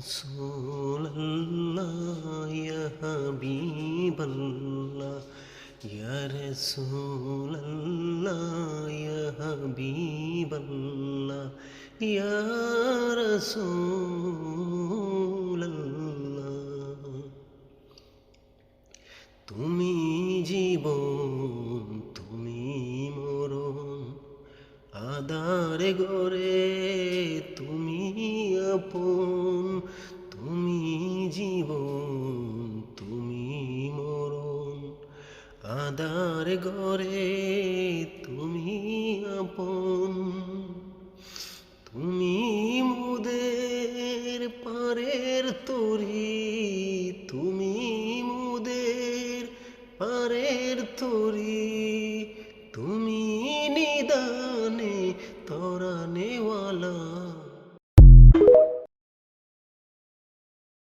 Rasulallah, ya Habiballah, ya Rasulallah, ya Habiballah, ya Rasulallah. তুমি জীবন, তুমি মরণ, আধারে গরে তুমি আপন। তুমি জীবন, তুমি মরণ, আধারে গরে তুমি আপন। তুমি মোদের পারের তরি,